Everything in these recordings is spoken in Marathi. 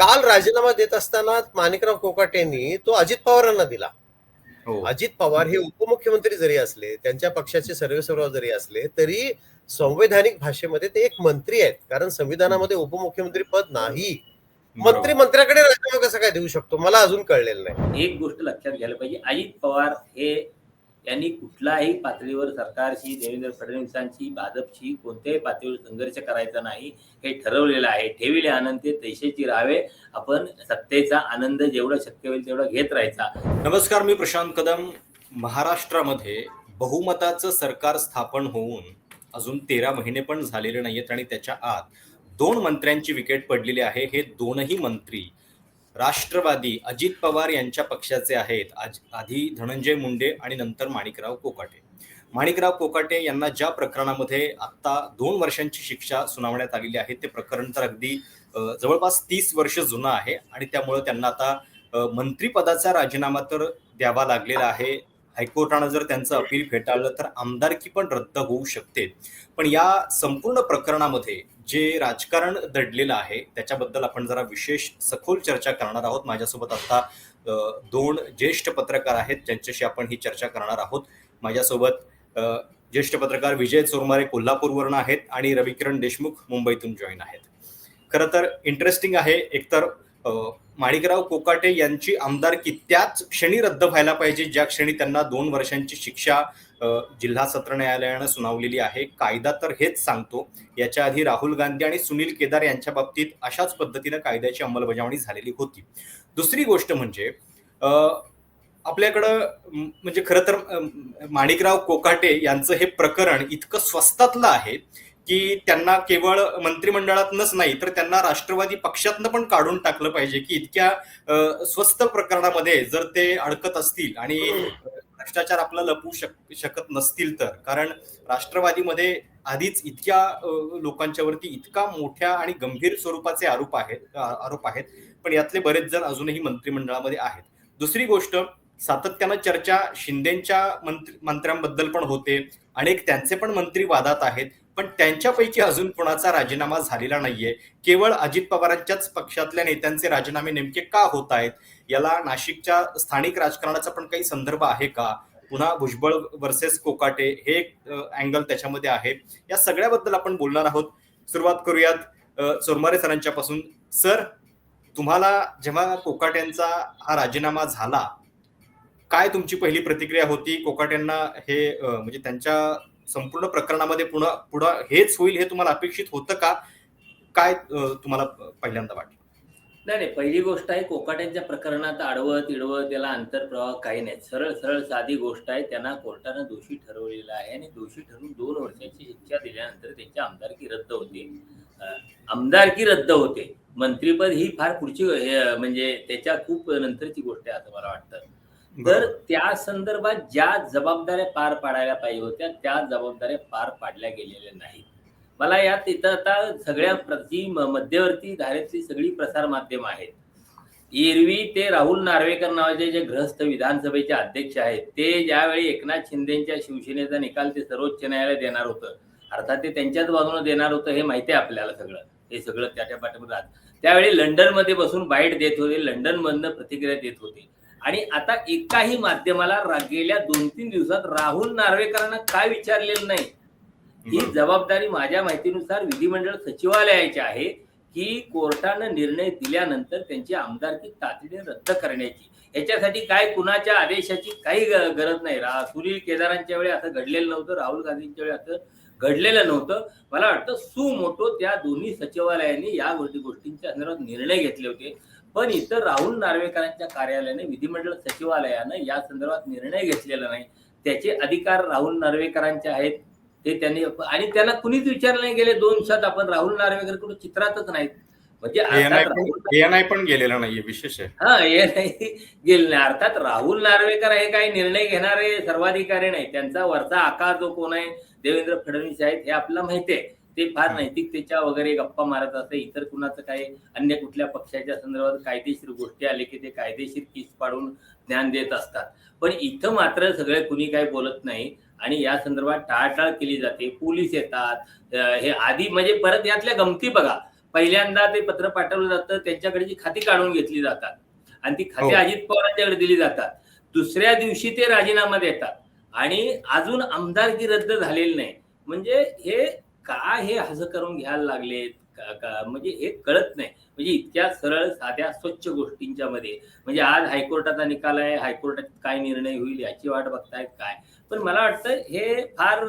काल राजीनामा देत असताना माणिकराव कोकाटेंनी तो अजित पवारांना दिला. हो. अजित पवार हे उपमुख्यमंत्री जरी असले, त्यांच्या पक्षाचे सर्वेसर्वा जरी असले, तरी संवैधानिक भाषेमध्ये ते एक मंत्री आहेत. कारण संविधानामध्ये उपमुख्यमंत्री पद नाही. मंत्री बरोबर. मंत्र्याकडे राजीनामा कसा काय देऊ शकतो? मला अजून कळलेलं नाही. एक गोष्ट लक्षात घ्यायला पाहिजे, अजित पवार हे यांनी कुठल्याही पातळीवर सरकारशी, देवेंद्र फडणवीसांशी, भाजपशी कोणत्याही पातळीवर संघर्ष करायचा नाही हे ठरवलेलं आहे. ठेविले आनंद ते तैसेची राहावे. आपण सत्तेचा आनंद जेवढा शक्य होईल तेवढा घेत राहायचा. नमस्कार, मी प्रशांत कदम. महाराष्ट्रामध्ये बहुमताचं सरकार स्थापन होऊन अजून 13 महिने पण झालेले नाहीयेत आणि त्याच्या आत 2 मंत्र्यांची विकेट पडलेली आहे. हे दोनही मंत्री राष्ट्रवादी अजित पवार यांच्या पक्षाचे आहेत. आधी धनंजय मुंडे आणि नंतर माणिकराव कोकाटे. माणिकराव कोकाटे यांना ज्या प्रकरणामध्ये आता 2 वर्षांची शिक्षा सुनावण्यात आलेली आहे, ते प्रकरण तर अगदी जवळपास 30 वर्ष जुनं आहे आणि त्यामुळे त्यांना आता मंत्रिपदाचा राजीनामा तर द्यावा लागलेला आहे. हायकोर्टानं जर त्यांचं अपील फेटाळलं तर आमदारकी पण रद्द होऊ शकते. पण या संपूर्ण प्रकरणामध्ये जे राजकारण दडलेलं आहे त्याच्याबद्दल आपण जरा विशेष सखोल चर्चा करणार आहोत. माझ्यासोबत आता 2 ज्येष्ठ पत्रकार आहेत ज्यांच्याशी आपण ही चर्चा करणार आहोत. माझ्यासोबत ज्येष्ठ पत्रकार विजय चोरमारे कोल्हापूरवरून आहेत आणि रविकिरण देशमुख मुंबईतून जॉईन आहेत. खरं तर इंटरेस्टिंग आहे. एकतर माणिकराव कोकाटे यांची आमदारकी त्याच क्षणी रद्द व्हायला पाहिजे ज्या क्षणी त्यांना 2 वर्षांची शिक्षा जिल्हा सत्र न्यायालयानं सुनावलेली आहे. कायदा तर हेच सांगतो. याच्या आधी राहुल गांधी आणि सुनील केदार यांच्या बाबतीत अशाच पद्धतीनं कायद्याची अंमलबजावणी झालेली होती. दुसरी गोष्ट म्हणजे आपल्याकडं म्हणजे खरं तर माणिकराव कोकाटे यांचं हे प्रकरण इतकं स्वस्तातलं आहे की त्यांना केवळ मंत्रिमंडळातनच नाही तर त्यांना राष्ट्रवादी पक्षातनं पण काढून टाकलं पाहिजे की इतक्या स्वस्त प्रकरणामध्ये जर ते अडकत असतील आणि भ्रष्टाचार आपला लपवू शकत नसतील तर. कारण राष्ट्रवादीमध्ये आधीच इतक्या लोकांच्या वरती इतका मोठ्या आणि गंभीर स्वरूपाचे आरोप आहेत पण यातले बरेच जण अजूनही मंत्रिमंडळामध्ये आहेत. दुसरी गोष्ट, सातत्यानं चर्चा शिंदेच्या मंत्र्यांबद्दल पण होते. अनेक त्यांचे पण मंत्री वादात आहेत पण त्यांच्यापैकी अजून कोणाचा राजीनामा झालेला नाहीये. केवळ अजित पवारांच्याच पक्षातल्या नेत्यांचे राजीनामे नेमके का होत आहेत? याला नाशिकच्या स्थानिक राजकारणाचा पण काही संदर्भ आहे का? पुन्हा भुजबळ वर्सेस कोकाटे हे एक अँगल त्याच्यामध्ये आहे. या सगळ्याबद्दल आपण बोलणार आहोत. सुरुवात करूयात चोरमारे सरांच्या पासून. सर, तुम्हाला जेव्हा कोकाटेंचा हा राजीनामा झाला, काय तुमची पहिली प्रतिक्रिया होती? कोकाटेंना हे म्हणजे त्यांच्या संपूर्ण प्रकरणामध्ये पुढे हेच होईल हे तुम्हाला अपेक्षित होतं का? काय तुम्हाला पहिल्यांदा वाटलं? नाही, पहिली गोष्ट आहे, कोकाटेंच्या प्रकरणात आडवं तिडवं त्याला अंतर्प्रवाह काही नाही. सरळ सरळ साधी गोष्ट आहे. त्यांना कोर्टानं दोषी ठरवलेलं आहे आणि दोषी ठरवून 2 वर्षांची शिक्षा दिल्यानंतर त्यांची आमदारकी रद्द होते. आमदारकी रद्द होते. मंत्रिपद ही फार पुढची म्हणजे त्याच्या खूप नंतरची गोष्ट आहे असं मला वाटतं. तर त्या संदर्भात ज्या जबाबदाऱ्या पार पाडायला पाहिजे होत्या त्या जबाबदाऱ्या पार पाडल्या गेलेल्या नाहीत. मला यात इथं आता सगळ्या मध्यवर्ती धारेतली सगळी प्रसार माध्यम आहेत. एरवी ते राहुल नार्वेकर नावाचे जे गृहस्थ विधानसभेचे अध्यक्ष आहेत ते ज्यावेळी एकनाथ शिंदेच्या शिवसेनेचा निकाल ते सर्वोच्च न्यायालय देणार होतं, अर्थात ते त्यांच्याच बाजूने देणार होतं हे माहिती आहे आपल्याला सगळं. हे सगळं त्याच्या पाठीमागे त्यावेळी लंडनमध्ये बसून बाईट देत होते, लंडनमधनं प्रतिक्रिया देत होते. आणि आता एकाही माध्यमाला गेल्या 2-3 दिवसात राहुल नार्वेकरांना काय विचारलेलं नाही. ही जबाबदारी माझ्या माहितीनुसार विधिमंडळ सचिवालयाची आहे की कोर्टानं निर्णय दिल्यानंतर त्यांची आमदारकी तातडीने रद्द करण्याची. याच्यासाठी काय कुणाच्या आदेशाची काही गरज नाही. सुनील केदारांच्या वेळी असं घडलेलं नव्हतं, राहुल गांधींच्या वेळी असं घडलेलं नव्हतं. मला वाटतं सुमोटो त्या दोन्ही सचिवालयांनी या गोष्टींच्या संदर्भात निर्णय घेतले होते. पण इतर राहुल नार्वेकरांच्या कार्यालयाने, विधिमंडळ सचिवालयानं या संदर्भात निर्णय घेतलेला नाही. त्याचे अधिकार राहुल नार्वेकरांचे आहेत ते त्यांनी, आणि त्यांना कुणीच विचारलं नाही. गेले 2 दिवसात आपण राहुल नार्वेकर कुठे चित्रातच नाहीत. म्हणजे एएनआय पण गेलेला नाहीये, विशेष आहे. एएनआय गेले नाही. अर्थात राहुल नार्वेकर हे काही निर्णय घेणारे सर्वाधिकारी नाही. त्यांचा वरचा आकार जो कोण आहे, देवेंद्र फडणवीस आहेत, हे आपल्याला माहिती आहे. ते फार नैतिकतेच्या वगैरे गप्पा मारत असते. इतर कुणाचं काही अन्य कुठल्या पक्षाच्या संदर्भात कायदेशीर गोष्टी आले की ते कायदेशीर केस पाडून ज्ञान देत असतात. पण इथं मात्र सगळे कुणी काही बोलत नाही आणि या संदर्भात टाळाटाळ केली जाते. पोलीस येतात. हे आधी म्हणजे परत यातल्या गमती बघा. पहिल्यांदा ते पत्र पाठवलं जातं, त्यांच्याकडची खाती काढून घेतली जातात आणि ती खाती अजित पवारांच्याकडे दिली जातात. दुसऱ्या दिवशी ते राजीनामा देतात आणि अजून आमदारकी रद्द झालेली नाही. म्हणजे हे हे हजं करून घ्यायला लागलेत म्हणजे हे कळत नाही. म्हणजे इतक्या सरळ साध्या स्वच्छ गोष्टींच्या मध्ये म्हणजे आज हायकोर्टाचा निकाल आहे, हायकोर्टात काय निर्णय होईल याची वाट बघतायत काय. पण मला वाटतं हे फार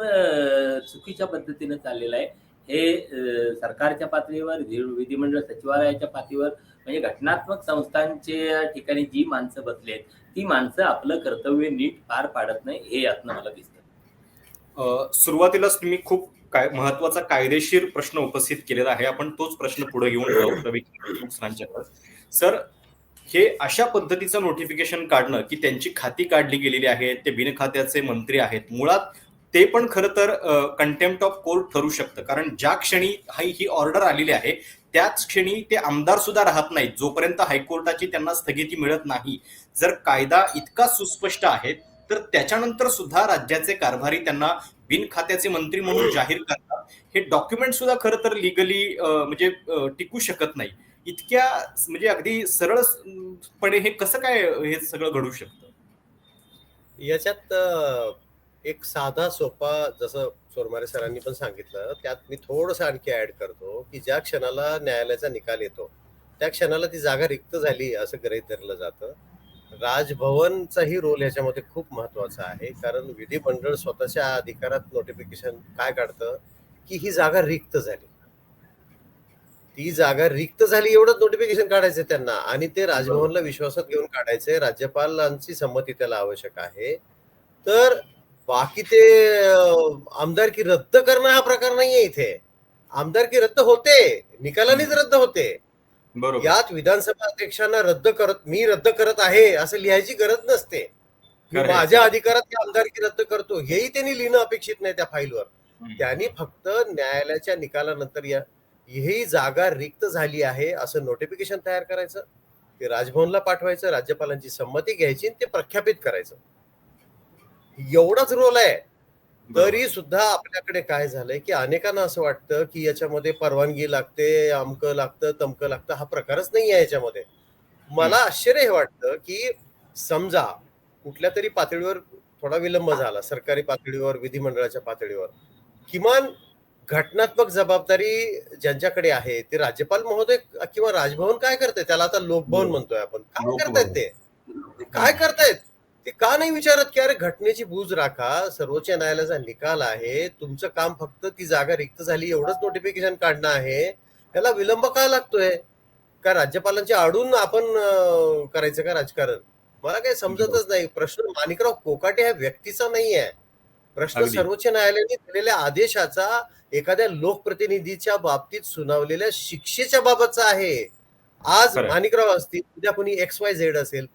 चुकीच्या पद्धतीने चाललेलं आहे. हे सरकारच्या पातळीवर, विधिमंडळ सचिवालयाच्या पातळीवर म्हणजे घटनात्मक संस्थांच्या ठिकाणी जी माणसं बसलेत ती माणसं आपलं कर्तव्य नीट पार पाडत नाही हे यातनं मला दिसतं. सुरुवातीलाच तुम्ही खूप महत्वाचा कायदेशीर प्रश्न उपस्थित केलेला आहे. आपण तोच प्रश्न पुढे घेऊन जाऊ रवी सरांच्याकडे. सर, हे अशा पद्धतीचं नोटिफिकेशन काढणं की त्यांची खाती काढली गेलेली आहेत, ते बिनखात्याचे मंत्री आहेत, मुळात ते पण खरं तर कंटेम्प्ट ऑफ कोर्ट ठरू शकतं. कारण ज्या क्षणी ही ऑर्डर आलेली आहे त्याच क्षणी ते आमदार सुद्धा राहत नाहीत जोपर्यंत हायकोर्टाची त्यांना स्थगिती मिळत नाही. जर कायदा इतका सुस्पष्ट आहे तर त्याच्यानंतर सुद्धा राज्याचे कारभारी त्यांना बिनखात्याचे मंत्री म्हणून जाहीर करतात. हे डॉक्युमेंट सुद्धा खरं तर लिगली म्हणजे टिकू शकत नाही. इतक्या म्हणजे अगदी सरळपणे हे कसं काय हे सगळं घडू शकतं? याच्यात एक साधा सोपा, जसं सोरमारे सरांनी पण सांगितलं, त्यात मी थोडंसं आणखी ऍड करतो की ज्या क्षणाला न्यायालयाचा निकाल येतो त्या क्षणाला ती जागा रिक्त झाली असं गृहीत धरलं जातं. राजभवनचाही रोल ह्याच्यामध्ये खूप महत्वाचा आहे, कारण विधिमंडळ स्वतःच्या अधिकारात नोटिफिकेशन काय काढतं की ही जागा रिक्त झाली. ती जागा रिक्त झाली एवढंच नोटिफिकेशन काढायचं त्यांना आणि ते राजभवनला विश्वासात घेऊन काढायचंय. राज्यपालांची संमती त्याला आवश्यक आहे. तर बाकी ते आमदारकी रद्द करणं हा प्रकार नाहीये इथे. आमदारकी रद्द होते, निकालानेच रद्द होते. बरोबर. यात विधानसभा अध्यक्षांना मी रद्द करत आहे असं लिहायची गरज नसते. मी माझ्या अधिकारात आमदारकी रद्द करतो हेही त्यांनी लिहिणं अपेक्षित नाही त्या फाईलवर. त्यांनी फक्त न्यायालयाच्या निकालानंतर ही जागा रिक्त झाली आहे असं नोटिफिकेशन तयार करायचं, ते राजभवनला पाठवायचं, राज्यपालांची संमती घ्यायची, ते प्रख्यापित करायचं. एवढाच रोल आहे. तरी सुद्धा आपल्याकडे काय झालंय की अनेकांना असं वाटतं की याच्यामध्ये परवानगी लागते, अमकं लागतं, तमकं लागतं. हा प्रकारच नाही आहे याच्यामध्ये. मला आश्चर्य हे वाटतं की समजा कुठल्या तरी पातळीवर थोडा विलंब झाला, सरकारी पातळीवर, विधिमंडळाच्या पातळीवर, किमान घटनात्मक जबाबदारी ज्यांच्याकडे आहे ते राज्यपाल महोदय किंवा राजभवन काय करते, त्याला आता लोकभवन म्हणतोय आपण, काय करतायत ते काय करतायत ते का नाही विचारत की अरे घटनेची बूज राखा, सर्वोच्च न्यायालयाचा निकाल आहे, तुमचं काम फक्त ती जागा रिक्त झाली एवढंच नोटिफिकेशन काढणं आहे, त्याला विलंब का लागतोय? का राज्यपालांच्या आडून आपण करायचं का राजकारण? मला काही समजतच नाही. प्रश्न माणिकराव कोकाटे ह्या व्यक्तीचा नाही आहे. प्रश्न सर्वोच्च न्यायालयाने दिलेल्या आदेशाचा एखाद्या लोकप्रतिनिधीच्या बाबतीत सुनावलेल्या शिक्षेच्या बाबतचा आहे. आज माणिकराव असतील, उद्या कोणी XYZ असेल.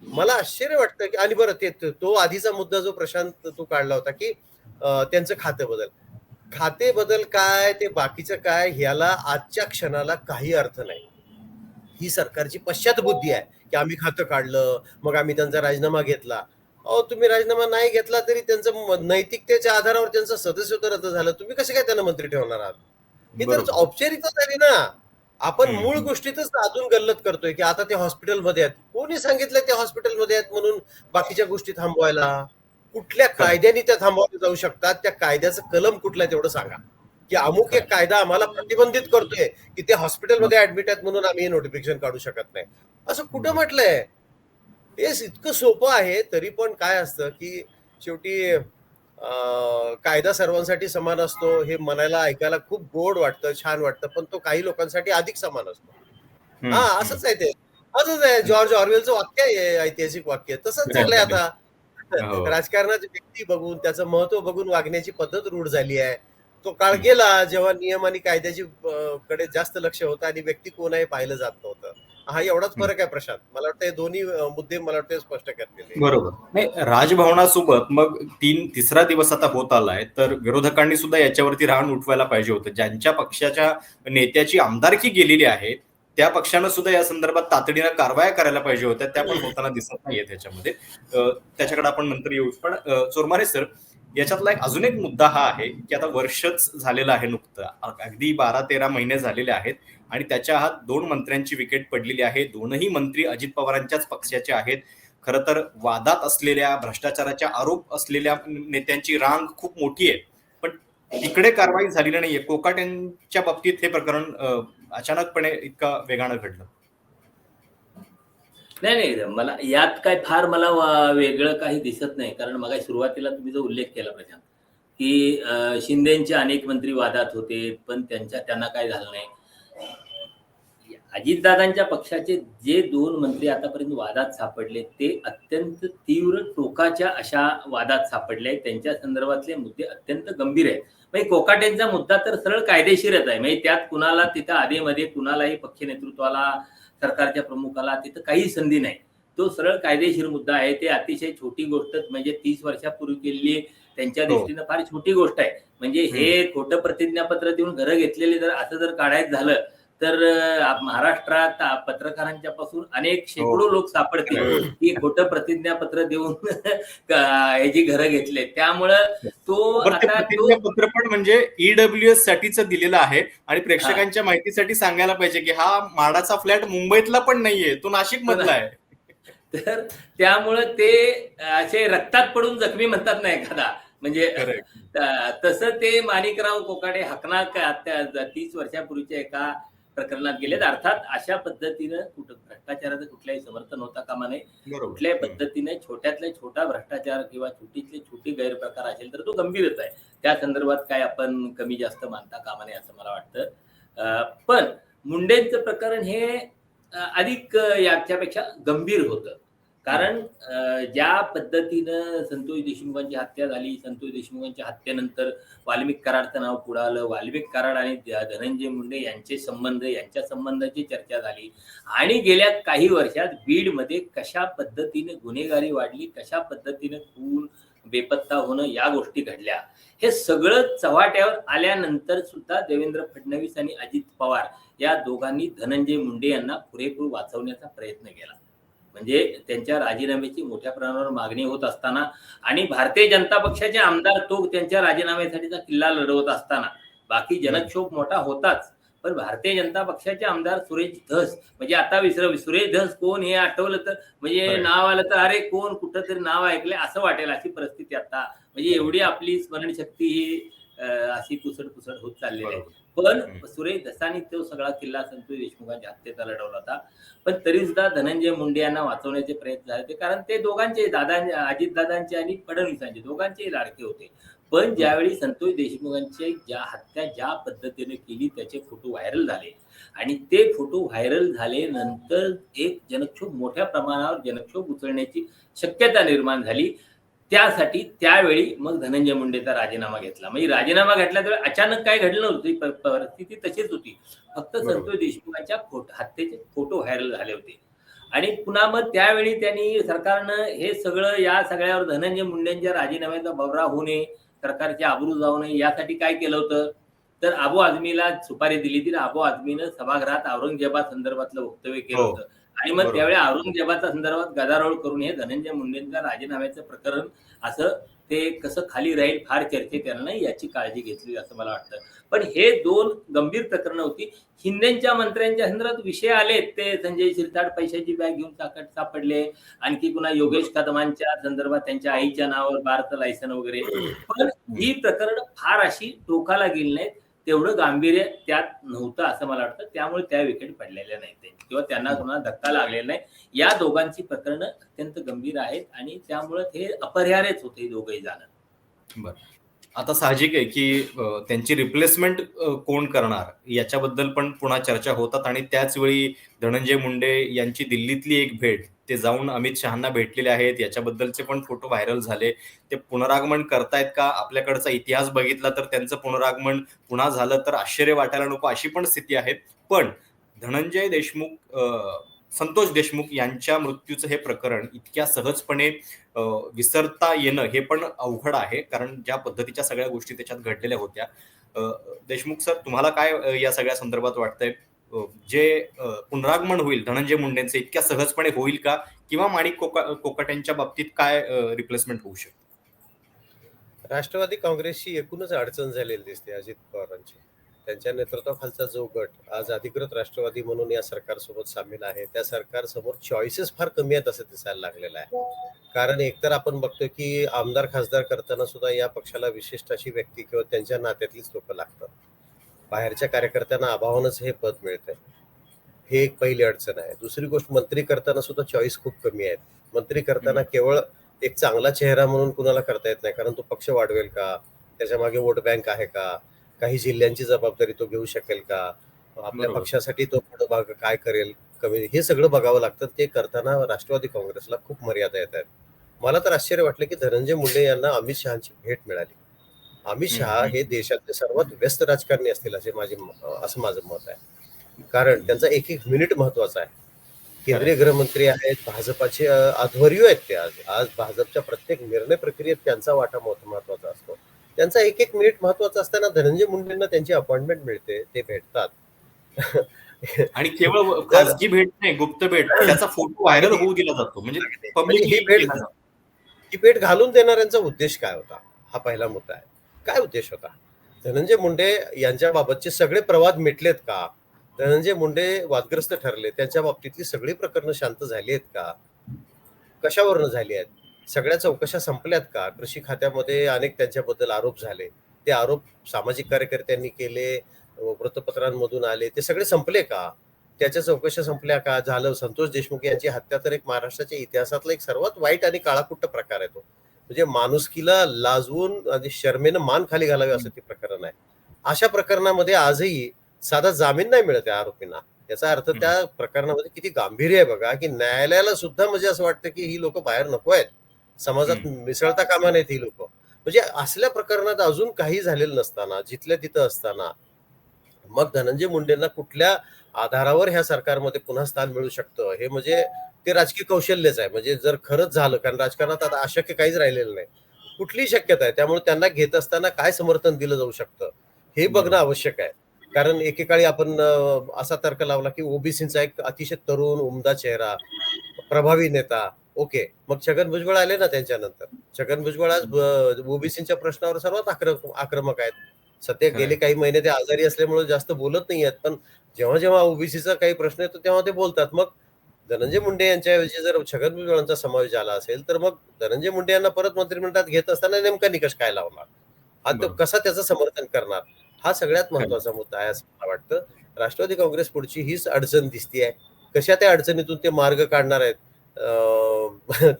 मला आश्चर्य वाटतं की, आणि बरं तो आधीचा मुद्दा जो प्रशांत तू काढला होता की त्यांचं खाते बदल काय, ते बाकीचं काय, ह्याला आजच्या क्षणाला काही अर्थ नाही. ही सरकारची पश्चात बुद्धी आहे की आम्ही खातं काढलं, मग आम्ही त्यांचा राजीनामा घेतला. अहो, तुम्ही राजीनामा नाही घेतला तरी त्यांचं नैतिकतेच्या आधारावर त्यांचं सदस्यत्व रद्द झालं, तुम्ही कसे काय त्यांना मंत्री ठेवणार आहात? ही तर औपचारिकता झाली ना. आपण मूळ गोष्टीतच अजून गल्लत करतोय की आता ते हॉस्पिटलमध्ये आहेत. कोणी सांगितलं ते हॉस्पिटलमध्ये आहेत म्हणून बाकीच्या गोष्टी थांबवायला? कुठल्या कायद्याने त्या थांबवल्या जाऊ शकतात? त्या कायद्याचं कलम कुठलं आहे तेवढं सांगा की अमुक एक कायदा आम्हाला प्रतिबंधित करतोय की ते हॉस्पिटलमध्ये ऍडमिट आहेत म्हणून आम्ही हे नोटिफिकेशन काढू शकत नाही. असं कुठं म्हटलंय? हे इतकं सोपं आहे. तरी पण काय असतं की शेवटी कायदा सर्वांसाठी समान असतो हे म्हणायला ऐकायला खूप गोड वाटतं, छान वाटतं, पण तो काही लोकांसाठी अधिक समान असतो. असंच आहे ते. असंच आहे. जॉर्ज ऑरवेलचं वाक्य आहे, ऐतिहासिक वाक्य. तसंच चाललंय आता. राजकारणाची व्यक्ती बघून, त्याचं महत्व बघून वागण्याची पद्धत रूढ झाली आहे. तो काळ गेला जेव्हा नियम आणि कायद्याची कडे जास्त लक्ष होतं आणि व्यक्ती कोण आहे पाहिलं जात नव्हतं. हा एवढाच फरक आहे प्रशांत. मला वाटतं हे दोन्ही मुद्दे मला वाटतं स्पष्ट करतील. बरोबर. नाही, राजभवनासोबत मग तिसरा दिवस आता होत आलाय, तर विरोधकांनी सुद्धा याच्यावरती रान उठवायला पाहिजे होतं. ज्यांच्या पक्षाच्या नेत्याची आमदारकी गेलेली आहे त्या पक्षानं सुद्धा या संदर्भात तातडीनं कारवाया करायला पाहिजे होत्या. त्या पण होताना दिसत नाहीये त्याच्यामध्ये. त्याच्याकडे आपण नंतर येऊ. पण चोरमारे सर, याच्यातला अजून एक मुद्दा हा आहे की आता वर्षच झालेलं आहे नुकतं, अगदी 12-13 महिने झालेले आहेत आणि त्याच्या आत 2 मंत्र्यांची विकेट पडलेली आहे. दोनही मंत्री अजित पवारांच्याच पक्षाचे आहेत. खरं तर वादात असलेल्या, भ्रष्टाचाराच्या आरोप असलेल्या नेत्यांची रांग खूप मोठी आहे, पण तिकडे कारवाई झालेली नाहीये. कोकाटेंच्या बाबतीत हे प्रकरण अचानकपणे इतका वेगानं घडलं. नाही नाही, मला यात काय फार मला वेगळं काही दिसत नाही. कारण मग सुरुवातीला तुम्ही जो उल्लेख केला प्रशांत, की शिंदेचे अनेक मंत्री वादात होते, पण त्यांना काय झालं नाही. अजितदादांच्या पक्षाचे जे 2 मंत्री आतापर्यंत वादात सापडले ते अत्यंत तीव्र टोकाच्या अशा वादात सापडले. त्यांच्या संदर्भातले मुद्दे अत्यंत गंभीर आहेत. म्हणजे कोकाटेंचा मुद्दा तर सरळ कायदेशीरच आहे. म्हणजे त्यात कुणाला तिथं आधेमध्ये कुणालाही पक्ष नेतृत्वाला, सरकारच्या प्रमुखाला तिथं काही संधी नाही. तो सरळ कायदेशीर मुद्दा आहे. ते अतिशय छोटी गोष्ट, म्हणजे 30 वर्षापूर्वी केलेली त्यांच्या दृष्टीनं फार छोटी गोष्ट आहे. म्हणजे हे खोटं प्रतिज्ञापत्र देऊन घरं घेतलेले जर असं जर काढायचं झालं तर महाराष्ट्रात पत्रकारांच्या पासून अनेक शेकडो लोक सापडतील की खोटं प्रतिज्ञापत्र देऊन ह्याची घरं घेतले. त्यामुळं तो प्रतिज्ञापत्र पण म्हणजे ईडब्ल्यूएस साठीच दिलेलं आहे आणि प्रेक्षकांच्या माहितीसाठी सांगायला पाहिजे की हा माडाचा फ्लॅट मुंबईतला पण नाहीये, तो नाशिक मधला आहे. तर त्यामुळं ते असे रक्तात पडून जखमी म्हणतात ना एखादा, म्हणजे तसं ते माणिकराव कोकाटे हकना 30 वर्षापूर्वीच्या एका प्रकरणात गेलेत. अर्थात अशा पद्धतीनं भ्रष्टाचाराचं कुठल्याही समर्थन होता कामा नये. कुठल्याही पद्धतीने छोट्यातल्या छोटा भ्रष्टाचार किंवा छोटीतले छोटी गैरप्रकार असेल तर तो गंभीरच आहे. त्या संदर्भात काय आपण कमी जास्त मानता कामा नये असं मला वाटतं. पण मुंडेंचं प्रकरण हे अधिक याच्यापेक्षा गंभीर होतं. कारण ज्या पद्धतीनं संतोष देशमुखांची हत्या झाली, संतोष देशमुखांच्या हत्येनंतर वाल्मिक कराडचं नाव पुढं आलं. वाल्मिक कराड आणि धनंजय मुंडे यांचे संबंध, यांच्या संबंधाची चर्चा झाली आणि गेल्या काही वर्षात बीडमध्ये कशा पद्धतीने गुन्हेगारी वाढली, कशा पद्धतीने खून, बेपत्ता होणं या गोष्टी घडल्या. हे सगळं चव्हाट्यावर आल्यानंतर सुद्धा देवेंद्र फडणवीस आणि अजित पवार या दोघांनी धनंजय मुंडे यांना पुरेपूर वाचवण्याचा प्रयत्न केला. म्हणजे त्यांच्या राजीनाम्याची मोठ्या प्रमाणावर मागणी होत असताना आणि भारतीय जनता पक्षाचे आमदार तो त्यांच्या राजीनाम्यासाठीचा किल्ला लढवत असताना बाकी जनक्षोभ मोठा होताच, पण भारतीय जनता पक्षाचे आमदार सुरेश धस, म्हणजे आता सुरेश धस कोण हे आठवलं तर म्हणजे नाव आलं तर अरे कोण कुठं तरी नाव ऐकलंय असं वाटेल अशी परिस्थिती आता. म्हणजे एवढी आपली स्मरणशक्ती ही अशी पुसड होत चाललेली आहे. पण सुरेश धसानी तो सगळा किल्ला संतोष देशमुखांच्या हत्येचा लढवला होता. पण तरी सुद्धा धनंजय मुंडे यांना वाचवण्याचे प्रयत्न झाले, कारण ते दोघांचे अजितदादांचे आणि फडणवीसांचे दोघांचेही लाडके होते. पण ज्यावेळी संतोष देशमुखांची हत्या ज्या पद्धतीने केली त्याचे फोटो व्हायरल झाले आणि ते फोटो व्हायरल झाले नंतर एक जनक्षोभ, मोठ्या प्रमाणावर जनक्षोभ उचलण्याची शक्यता निर्माण झाली. त्यासाठी त्यावेळी मग धनंजय मुंडेचा राजीनामा घेतला. म्हणजे राजीनामा घेतल्यामुळे अचानक काय घडलं नव्हतं, परिस्थिती तशीच होती. फक्त संतोष देशमुखांच्या हत्येचे फोटो व्हायरल झाले होते. आणि पुन्हा मग त्यावेळी त्यांनी सरकारनं हे सगळं या सगळ्यावर धनंजय मुंडेंच्या राजीनाम्याचा बबरा होऊ नये, सरकारची आबरू जाऊ नये यासाठी काय केलं होतं तर अबू आझमीला सुपारी दिली ती. अबू आझमीनं सभागृहात औरंगजेबा संदर्भातलं वक्तव्य केलं होतं आणि मग त्यावेळी औरंगजेबाच्या संदर्भात गदारोळ करून हे धनंजय मुंडेंच्या राजीनाम्याचं प्रकरण असं ते कसं खाली राहील, फार चर्चेत येणार नाही याची काळजी घेतली असं मला वाटतं. पण हे 2 गंभीर प्रकरणं होती. शिंदेच्या मंत्र्यांच्या संदर्भात विषय आले, ते संजय शिरसाट पैशाची बॅग घेऊन सापडले, आणखी पुन्हा योगेश कदमांच्या संदर्भात त्यांच्या आईच्या नावावर बारचं लायसन वगैरे. पण ही प्रकरण फार अशी टोकाला गेली नाहीत, तेवढं गांभीर्य त्यात नव्हतं असं मला वाटतं. त्यामुळे त्या विकेट पडलेल्या नाहीत किंवा त्यांना कोणाला धक्का लागलेला नाही. या दोघांची प्रकरणं अत्यंत गंभीर आहेत आणि त्यामुळे हे अपरिहार्यच होते दोघंही जाणं. बरं, आता साहजिक आहे की त्यांची रिप्लेसमेंट कोण करणार याच्याबद्दल पण पुन्हा चर्चा होतात आणि त्याच वेळी धनंजय मुंडे यांची दिल्लीतली एक भेट, ते जाऊन अमित शहांना भेटलेले आहेत, याच्याबद्दलचे पण फोटो व्हायरल झाले. ते पुनरागमन करतायत का? आपल्याकडचा इतिहास बघितला तर त्यांचं पुनरागमन पुन्हा झालं तर आश्चर्य वाटायला नको अशी पण स्थिती आहे. पण धनंजय देशमुख, संतोष देशमुख यांच्या मृत्यूचं हे प्रकरण इतक्या सहजपणे विसरता येणं हे पण अवघड आहे, कारण ज्या पद्धतीच्या सगळ्या गोष्टी त्याच्यात घडलेल्या होत्या. देशमुख सर, तुम्हाला काय या सगळ्या संदर्भात वाटतंय? जे पुनरागमन होईल धनंजय मुंडेंचे इतक्या सहजपणे होईल का, किंवा माणिक कोकाटेंच्या बाबतीत काय रिप्लेसमेंट होऊ शकते? राष्ट्रवादी काँग्रेसची एकूणच अडचण झालेली दिसते अजित पवारांची. त्यांच्या नेतृत्वाखालचा जो गट आज अधिकृत राष्ट्रवादी म्हणून या सरकारसोबत सामील आहे, त्या सरकारसमोर चॉईसेस फार कमी आहेत असं दिसायला लागलेलं आहे. कारण एकतर आपण बघतो की आमदार खासदार करताना सुद्धा या पक्षाला विशिष्ट अशी व्यक्ती किंवा त्यांच्या नात्यातलीच लोक लागतात. बाहेरच्या कार्यकर्त्यांना अभावानच हे पद मिळतंय. हे एक पहिली अडचण आहे. दुसरी गोष्ट, मंत्री करताना सुद्धा चॉईस खूप कमी आहेत. मंत्री करताना केवळ एक चांगला चेहरा म्हणून कुणाला करता येत नाही, कारण तो पक्ष वाढवेल का, त्याच्या मागे वोट बँक आहे का, काही जिल्ह्यांची जबाबदारी तो घेऊ शकेल का, आपल्या बरोबर. पक्षासाठी तो पुढे भाग काय करेल कमी, हे सगळं बघावं लागतं. ते करताना राष्ट्रवादी काँग्रेसला खूप मर्यादा येत आहेत. मला तर आश्चर्य वाटलं की धनंजय मुंडे यांना अमित शहाची भेट मिळाली. अमित शहा हे देशातले सर्वात व्यस्त राजकारणी असतील असं माझं मत आहे. कारण त्यांचा एक एक मिनिट महत्वाचा आहे. केंद्रीय गृहमंत्री आहेत, भाजपाचे अध्वर्यू आहेत ते. आज भाजपच्या प्रत्येक निर्णय प्रक्रियेत त्यांचा वाटा महत्वाचा असतो. त्यांचा एक एक मिनिट महत्वाचा असताना धनंजय मुंडेंना त्यांची अपॉइंटमेंट मिळते, ते भेटतात. आणि केवळ तर खासगी भेट नाही, गुप्त भेट, त्याचा फोटो व्हायरल होऊ दिला जातो, म्हणजे म्हणजे पब्लिक. ही भेट घालून देणाऱ्यांचा उद्देश काय होता, हा पहिला मुद्दा आहे. काय उद्देश होता? धनंजय मुंडे यांच्या बाबतचे सगळे प्रवाद मिटलेत का? धनंजय मुंडे वादग्रस्त ठरले, त्यांच्या बाबतीतली सगळी प्रकरणं शांत झाली आहेत का? कशावरनं झाली आहेत? सगळ्या चौकशा संपल्यात का? कृषी खात्यामध्ये अनेक त्यांच्याबद्दल आरोप झाले, ते आरोप सामाजिक कार्यकर्त्यांनी केले, वृत्तपत्रांमधून आले, ते सगळे संपले का? त्याच्या चौकशा संपल्या का? झालं. संतोष देशमुख यांची हत्या तर एक महाराष्ट्राच्या इतिहासातला एक सर्वात वाईट आणि काळाकुट्ट प्रकार आहे तो. म्हणजे माणुसकीला लाजवून आणि शर्मेनं मान खाली घालावी असं ते प्रकरण आहे. अशा प्रकरणामध्ये आजही साधा जामीन नाही मिळत आहे आरोपींना. याचा अर्थ त्या प्रकरणामध्ये किती गांभीर्य आहे बघा, की न्यायालयाला सुद्धा म्हणजे असं वाटतं की ही लोक बाहेर नको आहेत, समाजात मिसळता कामा नयेत ही लोक. म्हणजे असल्या प्रकरणात अजून काही झालेलं नसताना, जिथल्या तिथं असताना मग धनंजय मुंडेंना कुठल्या आधारावर ह्या सरकारमध्ये पुन्हा स्थान मिळू शकतं, हे म्हणजे ते राजकीय कौशल्यच आहे. म्हणजे जर खरंच झालं, कारण राजकारणात आता अशक्य काहीच राहिलेलं नाही, कुठलीही शक्यता आहे. त्यामुळे त्यांना घेत असताना काय समर्थन दिलं जाऊ शकतं हे बघणं आवश्यक आहे. कारण एकेकाळी आपण असा तर्क लावला की ओबीसीचा एक अतिशय तरुण उमदा चेहरा, प्रभावी नेता, ओके, मग छगन भुजबळ आले ना त्यांच्यानंतर. छगन भुजबळ आज ओबीसीच्या प्रश्नावर सर्वात आक्रमक आहेत. सध्या गेले काही महिने ते आजारी असल्यामुळे जास्त बोलत नाही आहेत, पण जेव्हा जेव्हा ओबीसीचा काही प्रश्न येतो तेव्हा ते बोलतात. मग धनंजय मुंडे यांच्याऐवजी जर छगन भुजबळांचा समावेश झाला असेल तर मग धनंजय मुंडे यांना परत मंत्रिमंडळात घेत असताना नेमका निकष काय लावणार, हा तो कसा त्याचं समर्थन करणार, हा सगळ्यात महत्वाचा मुद्दा आहे असं मला वाटतं. राष्ट्रवादी काँग्रेस पुढची हीच अडचण दिसतीये. कशा त्या अडचणीतून ते मार्ग काढणार आहेत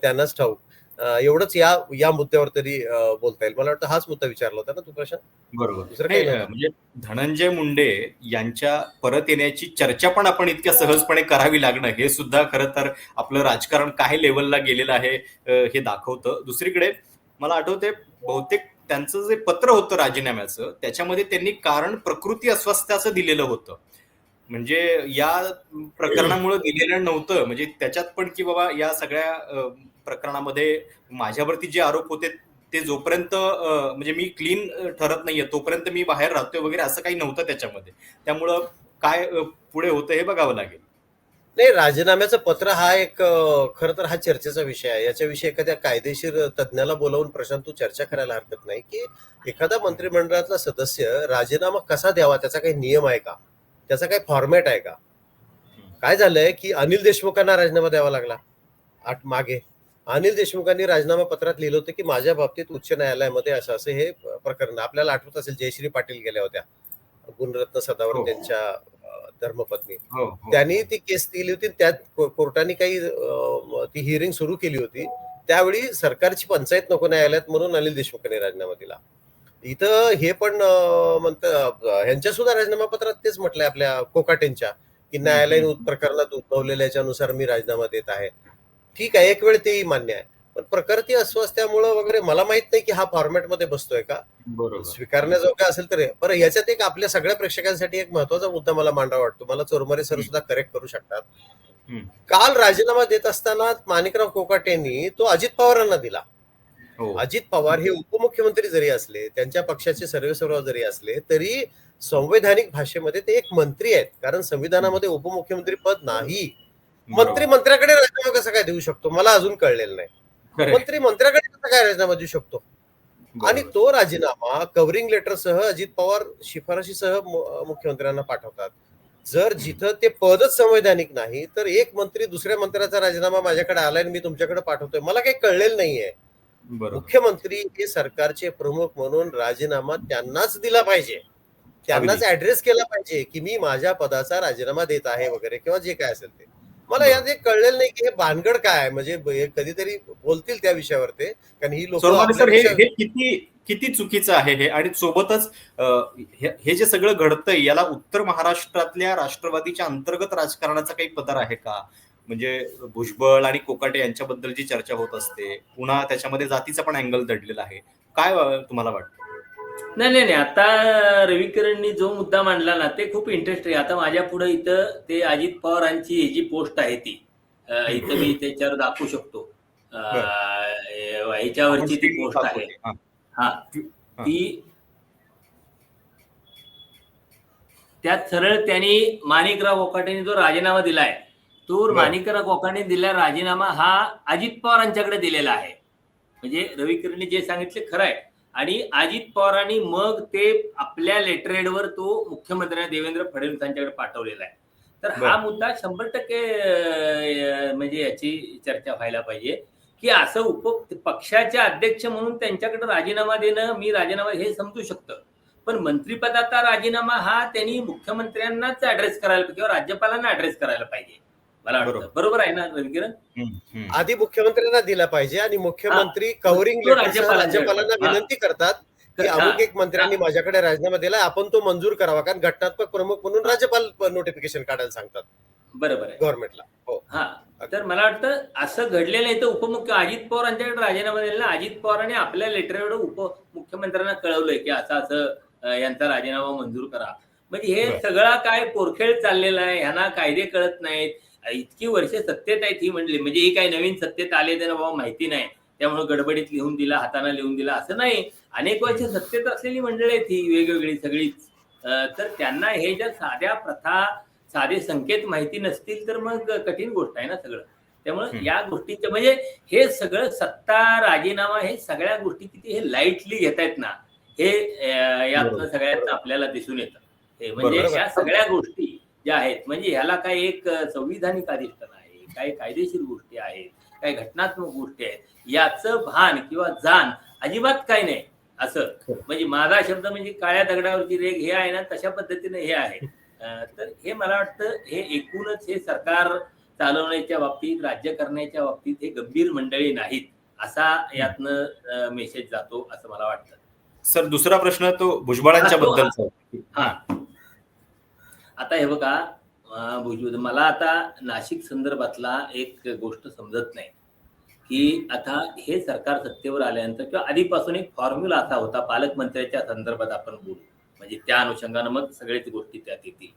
त्यांनाच ठाऊक. एवढंच या या मुद्द्यावर तरी बोलता येईल. मला वाटतं हाच मुद्दा विचारला होता ना तू प्रश्न? बरोबर. दुसरं नाही, काही नव्हतं. म्हणजे धनंजय मुंडे यांच्या परत येण्याची चर्चा पण आपण इतक्या सहजपणे करावी लागणं, हे सुद्धा खरं तर आपलं राजकारण काय लेवलला गेलेलं आहे हे दाखवतं. दुसरीकडे मला आठवते, बहुतेक त्यांचं जे पत्र होतं राजीनाम्याचं, त्याच्यामध्ये त्यांनी कारण प्रकृती अस्वास्थ्याचं दिलेलं होतं. म्हणजे या प्रकरणामुळे दिलेलं नव्हतं, म्हणजे त्याच्यात पण की बाबा या सगळ्या प्रकरणामध्ये माझ्यावरती जे आरोप होते ते जोपर्यंत म्हणजे मी क्लीन ठरत नाहीये तोपर्यंत मी बाहेर राहतोय वगैरे, असं काही नव्हतं त्याच्यामध्ये. त्यामुळं काय पुढे होतं हे बघावं लागेल. नाही, राजीनाम्याचं पत्र हा एक खरं तर हा चर्चेचा विषय आहे. याच्याविषयी एखाद्या कायदेशीर तज्ज्ञाला बोलावून प्रशांत तू चर्चा करायला हरकत नाही, की एखादा मंत्रिमंडळातला सदस्य राजीनामा कसा द्यावा, त्याचा काही नियम आहे का, त्याचा काही फॉर्मॅट आहे का? काय झालंय की अनिल देशमुखांना राजीनामा द्यावा लागला मागे. अनिल देशमुखांनी राजीनामा पत्रात लिहिलं होतं की माझ्या बाबतीत उच्च न्यायालयामध्ये असं असं हे प्रकरण. आपल्याला आठवत असेल जयश्री पाटील गेल्या होत्या, गुणरत्न सदावर त्यांच्या धर्मपत्नी. त्यांनी ती केस दिली होती, त्यात कोर्टाने काही ती हिअरिंग सुरू केली होती. त्यावेळी सरकारची पंचायत नको न्यायालयात म्हणून अनिल देशमुखांनी राजीनामा दिला. इथं हे पण म्हणतं ह्यांच्या सुद्धा राजीनामा पत्रात तेच म्हटलंय आपल्या कोकाटेंच्या, की न्यायालयीन प्रकरणात उद्भवलेल्या याच्यानुसार मी राजीनामा देत आहे. ठीक आहे, एक वेळ तेही मान्य आहे, पण प्रकृती अस्वास्थ्यामुळं वगैरे मला माहित नाही की हा फॉर्मॅटमध्ये बसतोय का, स्वीकारण्याजोगा असेल तर. बरं, याच्यात एक आपल्या सगळ्या प्रेक्षकांसाठी एक महत्वाचा मुद्दा मला मांडावा वाटतो. मला चोरमारे सर सुद्धा करेक्ट करू शकतात. काल राजीनामा देत असताना माणिकराव कोकाटेंनी तो अजित पवारांना दिला. अजित पवार हे उपमुख्यमंत्री जरी असले, त्यांच्या पक्षाचे सर्वेसर्वा जरी असले, तरी संवैधानिक भाषेमध्ये ते एक मंत्री आहेत. कारण संविधानामध्ये उपमुख्यमंत्री पद नाही. मंत्री मंत्र्याकडे राजीनामा कसा काय देऊ शकतो, मला अजून कळलेलं नाही. मंत्री मंत्र्याकडे कसा काय राजीनामा देऊ शकतो? आणि तो राजीनामा कव्हरिंग लेटरसह अजित पवार शिफारशीसह मुख्यमंत्र्यांना पाठवतात. जर जिथं ते पदच संवैधानिक नाही तर एक मंत्री दुसऱ्या मंत्र्याचा राजीनामा माझ्याकडे आलाय आणि मी तुमच्याकडे पाठवतोय, मला काही कळलेलं नाहीये. मुख्यमंत्री हे सरकारचे प्रमुख म्हणून राजीनामा त्यांनाच दिला पाहिजे, त्यांनाच ऍड्रेस केला पाहिजे की मी माझ्या पदाचा राजीनामा देत आहे वगैरे किंवा जे काय असेल ते. मला यात एक कळलेलं नाही की हे भानगड काय आहे. म्हणजे कधीतरी बोलतील त्या विषयावर ते, कारण ही लोक हे किती चुकीचं आहे हे. आणि सोबतच हे जे सगळं घडतंय याला उत्तर महाराष्ट्रातल्या राष्ट्रवादीच्या अंतर्गत राजकारणाचा काही पदर आहे का? म्हणजे भुजबळ आणि कोकाटे यांच्याबद्दल जी चर्चा होत असते, पुन्हा त्याच्यामध्ये जातीचा पण अँगल दडलेला आहे, काय तुम्हाला वाटतं? नाही, आता रविकिरणनी जो मुद्दा मांडला ना ते खूप इंटरेस्टिंग आहे. आता माझ्या पुढे इथं ते अजित पवारांची ही जी पोस्ट आहे ती इथं मी त्याच्यावर दाखवू शकतो. ह्याच्यावरची ती पोस्ट आहे. हा, ती त्यात सरळ त्यांनी माणिकराव कोकाटेने जो राजीनामा दिलाय तो माणिकराव कोकाटे दिलेला राजीनामा हा अजित पवारांच्याकडे दिलेला आहे. म्हणजे रविकिरणने जे सांगितले खरं आहे. आणि अजित पवारांनी मग ते आपल्या लेटरहेडवर तो मुख्यमंत्र्यांना देवेंद्र फडणवीसांच्याकडे पाठवलेला आहे. तर हा मुद्दा 100% म्हणजे याची चर्चा व्हायला पाहिजे की असं पक्षाचे अध्यक्ष म्हणून त्यांच्याकडे राजीनामा देणं, मी राजीनामा हे समजू शकतं, पण मंत्रिपदाचा राजीनामा हा त्यांनी मुख्यमंत्र्यांनाच ऍड्रेस करायला पाहिजे किंवा राज्यपालांना ऍड्रेस करायला पाहिजे. मला वाटतं बरोबर आहे ना रविकिरण? आधी मुख्यमंत्र्यांना दिला पाहिजे आणि मुख्यमंत्री कव्हरिंग लेटर राज्यपालांना विनंती करतात की अमुक एक मंत्र्यांनी माझ्याकडे राजीनामा दिलाय, आपण तो मंजूर करावा, कारण घटनात्मक प्रमुख म्हणून राज्यपाल नोटिफिकेशन काढायला सांगतात. बरोबर आहे गव्हर्नमेंटला. हो, हा. तर मला वाटतं असं घडलेलं आहे. तर उपमुख्य अजित पवारांच्याकडे राजीनामा दिलेला, अजित पवारांनी आपल्या लेटरवर उपमुख्यमंत्र्यांना कळवलंय की असं यांचा राजीनामा मंजूर करा. म्हणजे हे सगळा काय पोरखेळ चाललेला आहे, ह्यांना कायदे कळत नाहीत. इतकी वर्ष सत्तेत आहेत ही मंडळी, म्हणजे ही काही नवीन सत्तेत आले त्यांना बाबा माहिती नाही त्यामुळे गडबडीत लिहून दिला, हाताने लिहून दिला असं नाही. अनेक वर्ष सत्तेत असलेली मंडळी आहेत ही वेगवेगळी सगळीच. तर त्यांना हे ज्या साध्या प्रथा, साधे संकेत माहिती नसतील तर मग कठीण गोष्ट आहे ना सगळं. त्यामुळे या गोष्टीचं म्हणजे हे सगळं सत्ता, राजीनामा, हे सगळ्या गोष्टी किती हे लाईटली घेत आहेत ना, हे यातनं सगळ्यात आपल्याला दिसून येतं. हे म्हणजे या सगळ्या गोष्टी ज्या आहेत म्हणजे ह्याला काय एक संविधानिक अधिष्ठान आहे, काही कायदेशीर गोष्टी आहेत, काही घटनात्मक गोष्टी आहेत, याचं भान किंवा जाण अजिबात काही नाही. असं म्हणजे माझा शब्द म्हणजे काळ्या दगडावरची रेग हे आहे ना, तशा पद्धतीने हे आहे. तर हे मला वाटतं हे एकूणच हे सरकार चालवण्याच्या बाबतीत, राज्य करण्याच्या बाबतीत हे गंभीर मंडळी नाहीत असा यातनं मेसेज जातो असं मला वाटतं. सर, दुसरा प्रश्न तो भुजबळांच्या बद्दलचा. हा, आता हे बघा, मला आता नाशिक संदर्भातला एक गोष्ट समजत नाही की आता हे सरकार सत्तेवर आल्यानंतर किंवा आधीपासून एक फॉर्म्युला असा होता, पालकमंत्र्याच्या संदर्भात आपण बोलू म्हणजे त्या अनुषंगानं मग सगळ्याच गोष्टी त्यात येतील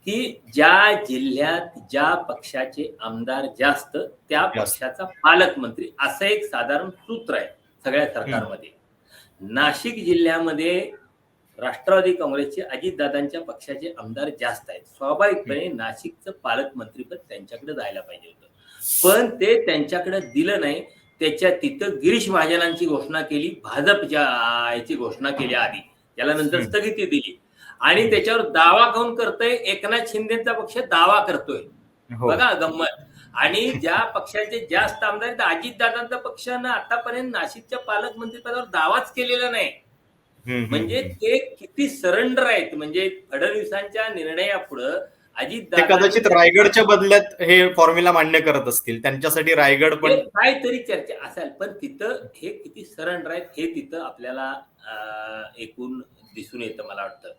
की ज्या जिल्ह्यात ज्या पक्षाचे आमदार जास्त त्या पक्षाचा पालकमंत्री, असं एक साधारण सूत्र आहे सगळ्या सरकारमध्ये. नाशिक जिल्ह्यामध्ये राष्ट्रवादी काँग्रेसचे अजितदादांच्या पक्षाचे आमदार जास्त आहेत. स्वाभाविकपणे नाशिकचं पालकमंत्रीपद त्यांच्याकडे जायला पाहिजे होतं, पण ते त्यांच्याकडे दिलं नाही. तिथं गिरीश महाजनांची घोषणा केली, भाजपच्या याची घोषणा केली आधी, त्याला नंतर स्थगिती दिली. आणि त्याच्यावर दावा कोण करतोय? एकनाथ शिंदेचा पक्ष दावा करतोय. बघा गंमत. आणि ज्या पक्षाचे जास्त आमदार आहेत, अजितदादांचा पक्षानं आतापर्यंत नाशिकच्या पालकमंत्री पदावर दावाच केलेला नाही. म्हणजे ते किती सरेंडर आहेत. म्हणजे फडणवीसांच्या निर्णयापुढं अजितदादा कदाचित रायगडच्या बदल्यात हे फॉर्म्युला मान्य करत असतील, त्यांच्यासाठी रायगड पण काहीतरी चर्चा असेल, पण तिथं हे किती सरेंडर आहेत हे तिथं आपल्याला एकूण दिसून येतं मला वाटतं.